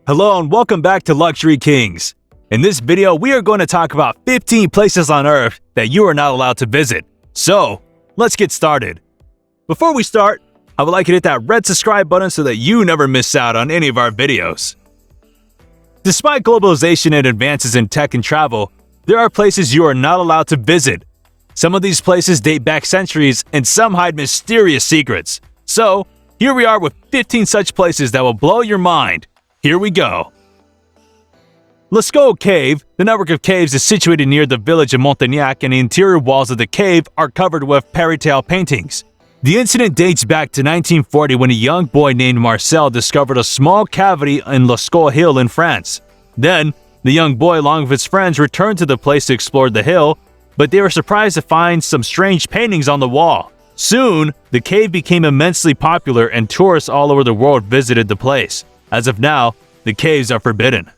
Hello and welcome back to Luxury Kings. In this video, we are going to talk about 15 places on Earth that you are not allowed to visit. So, let's get started. Before we start, I would like you to hit that red subscribe button so that you never miss out on any of our videos. Despite globalization and advances in tech and travel, there are places you are not allowed to visit. Some of these places date back centuries and some hide mysterious secrets. So, here we are with 15 such places that will blow your mind. Here we go. Lascaux Cave. The network of caves is situated near the village of Montagnac, and the interior walls of the cave are covered with fairy tale paintings. The incident dates back to 1940 when a young boy named Marcel discovered a small cavity in Lascaux Hill in France. Then, the young boy along with his friends returned to the place to explore the hill, but they were surprised to find some strange paintings on the wall. Soon, the cave became immensely popular and tourists all over the world visited the place. As of now, the caves are forbidden.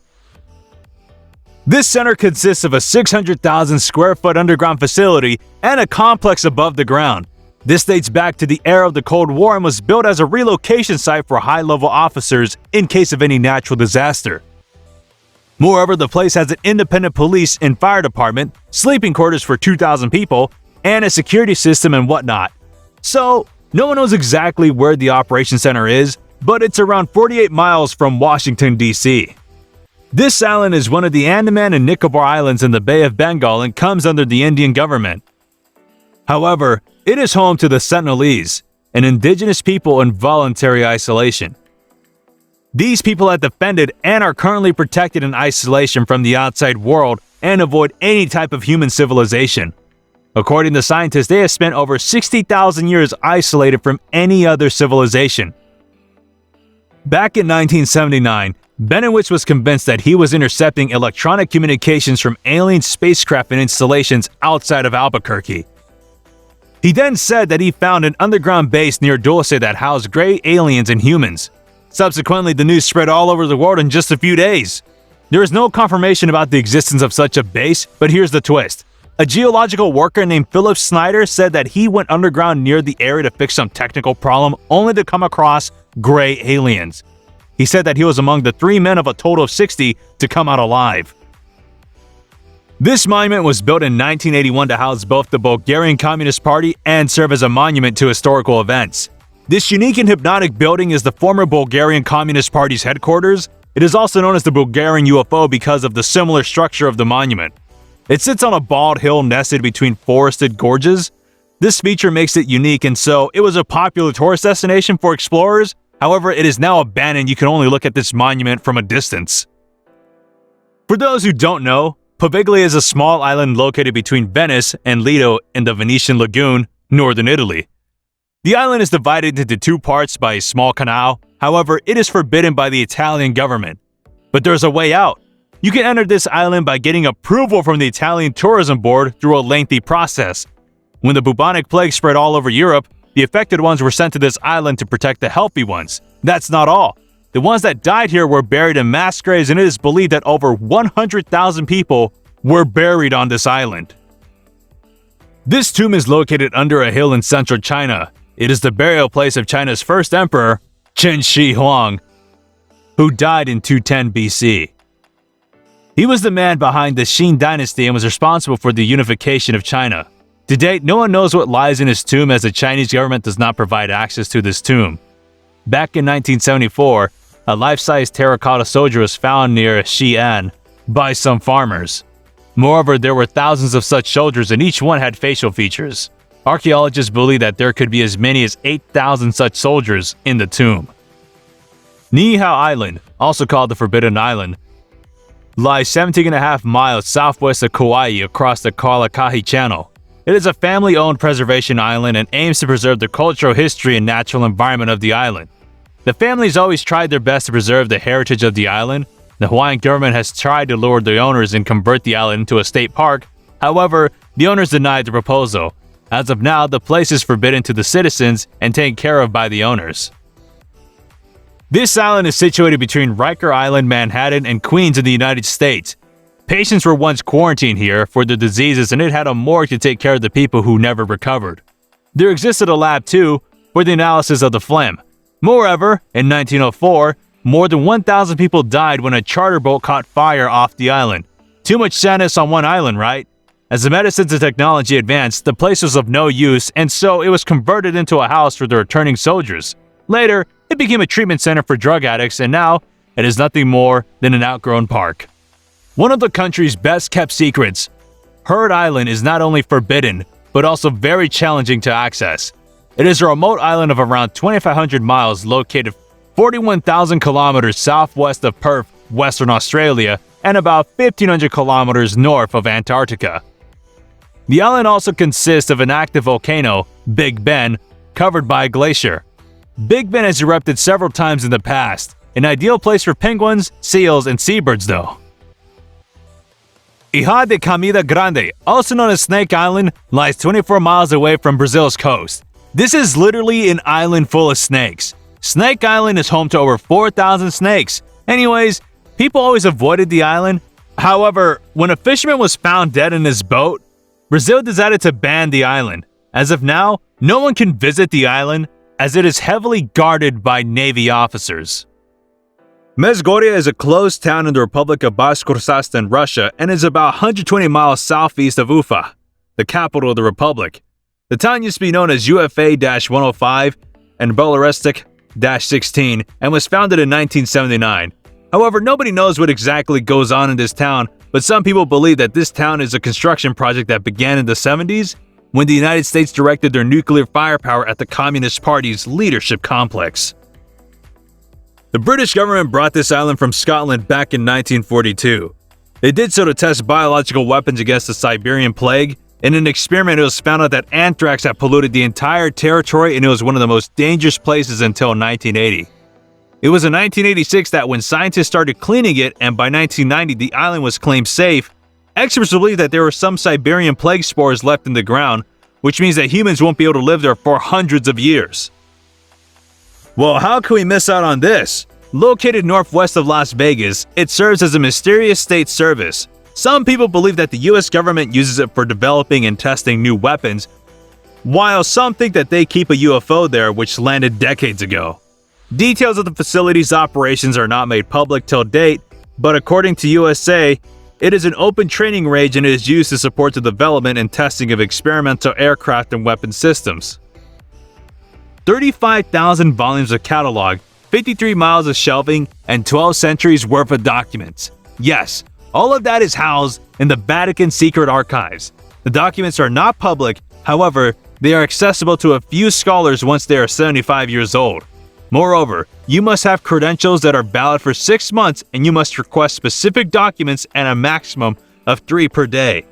This center consists of a 600,000 square foot underground facility and a complex above the ground. This dates back to the era of the Cold War and was built as a relocation site for high-level officers in case of any natural disaster. Moreover, the place has an independent police and fire department, sleeping quarters for 2,000 people, and a security system and whatnot. So, no one knows exactly where the operation center is, but it's around 48 miles from Washington, D.C. This island is one of the Andaman and Nicobar Islands in the Bay of Bengal and comes under the Indian government. However, it is home to the Sentinelese, an indigenous people in voluntary isolation. These people have defended and are currently protected in isolation from the outside world and avoid any type of human civilization. According to scientists, they have spent over 60,000 years isolated from any other civilization. Back in 1979, Benowitz was convinced that he was intercepting electronic communications from alien spacecraft and installations outside of Albuquerque. He then said that he found an underground base near Dulce that housed gray aliens and humans. Subsequently, the news spread all over the world in just a few days. There is no confirmation about the existence of such a base, but here's the twist. A geological worker named Philip Snyder said that he went underground near the area to fix some technical problem only to come across gray aliens. He said that he was among the 3 men of a total of 60 to come out alive. This monument was built in 1981 to house both the Bulgarian Communist Party and serve as a monument to historical events. This unique and hypnotic building is the former Bulgarian Communist Party's headquarters. It is also known as the Bulgarian UFO because of the similar structure of the monument. It sits on a bald hill nested between forested gorges. This feature makes it unique, and so it was a popular tourist destination for explorers. However, it is now abandoned. You can only look at this monument from a distance. For those who don't know, Poveglia is a small island located between Venice and Lido in the Venetian Lagoon, northern Italy. The island is divided into 2 parts by a small canal. However, it is forbidden by the Italian government. But there's a way out. You can enter this island by getting approval from the Italian Tourism Board through a lengthy process. When the bubonic plague spread all over Europe, the affected ones were sent to this island to protect the healthy ones. That's not all. The ones that died here were buried in mass graves, and it is believed that over 100,000 people were buried on this island. This tomb is located under a hill in central China. It is the burial place of China's first emperor, Qin Shi Huang, who died in 210 BC. He was the man behind the Qin dynasty and was responsible for the unification of China. To date, no one knows what lies in his tomb as the Chinese government does not provide access to this tomb. Back in 1974, a life-size terracotta soldier was found near Xi'an by some farmers. Moreover, there were thousands of such soldiers and each one had facial features. Archaeologists believe that there could be as many as 8,000 such soldiers in the tomb. Niihau Island, also called the Forbidden Island, lies 17.5 miles southwest of Kauai across the Kalakahi Channel. It is a family-owned preservation island and aims to preserve the cultural history and natural environment of the island. The families always tried their best to preserve the heritage of the island. The Hawaiian government has tried to lure the owners and convert the island into a state park. However, the owners denied the proposal. As of now, the place is forbidden to the citizens and taken care of by the owners. This island is situated between Riker Island, Manhattan, and Queens in the United States. Patients were once quarantined here for their diseases, and it had a morgue to take care of the people who never recovered. There existed a lab too for the analysis of the phlegm. Moreover, in 1904, more than 1,000 people died when a charter boat caught fire off the island. Too much sadness on one island, right? As the medicines and technology advanced, the place was of no use, and so it was converted into a house for the returning soldiers. Later, it became a treatment center for drug addicts, and now it is nothing more than an outgrown park. One of the country's best-kept secrets, Heard Island is not only forbidden, but also very challenging to access. It is a remote island of around 2,500 miles located 41,000 kilometers southwest of Perth, Western Australia, and about 1,500 kilometers north of Antarctica. The island also consists of an active volcano, Big Ben, covered by a glacier. Big Ben has erupted several times in the past, an ideal place for penguins, seals, and seabirds though. Ilha de Camida Grande, also known as Snake Island, lies 24 miles away from Brazil's coast. This is literally an island full of snakes. Snake Island is home to over 4,000 snakes. Anyways, people always avoided the island. However, when a fisherman was found dead in his boat, Brazil decided to ban the island. As of now, no one can visit the island as it is heavily guarded by Navy officers. Mezgoria is a closed town in the Republic of Bashkortostan, Russia, and is about 120 miles southeast of Ufa, the capital of the republic. The town used to be known as UFA-105 and Belaristic-16 and was founded in 1979. However, nobody knows what exactly goes on in this town, but some people believe that this town is a construction project that began in the 70s when the United States directed their nuclear firepower at the Communist Party's leadership complex. The British government brought this island from Scotland back in 1942. They did so to test biological weapons against the Siberian plague. In an experiment, it was found out that anthrax had polluted the entire territory and it was one of the most dangerous places until 1980. It was in 1986 that when scientists started cleaning it, and by 1990 the island was claimed safe, experts believe that there were some Siberian plague spores left in the ground, which means that humans won't be able to live there for hundreds of years. Well, how can we miss out on this? Located northwest of Las Vegas, it serves as a mysterious state service. Some people believe that the US government uses it for developing and testing new weapons, while some think that they keep a UFO there which landed decades ago. Details of the facility's operations are not made public till date, but according to USA, it is an open training range and it is used to support the development and testing of experimental aircraft and weapon systems. 35,000 volumes of catalog, 53 miles of shelving, and 12 centuries worth of documents. Yes, all of that is housed in the Vatican secret archives. The documents are not public, however, they are accessible to a few scholars once they are 75 years old. Moreover, you must have credentials that are valid for 6 months and you must request specific documents and a maximum of 3 per day.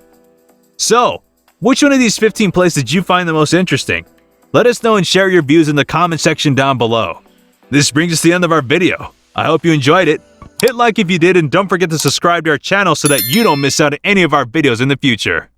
So, which one of these 15 places did you find the most interesting? Let us know and share your views in the comment section down below. This brings us to the end of our video. I hope you enjoyed it. Hit like if you did and don't forget to subscribe to our channel so that you don't miss out on any of our videos in the future.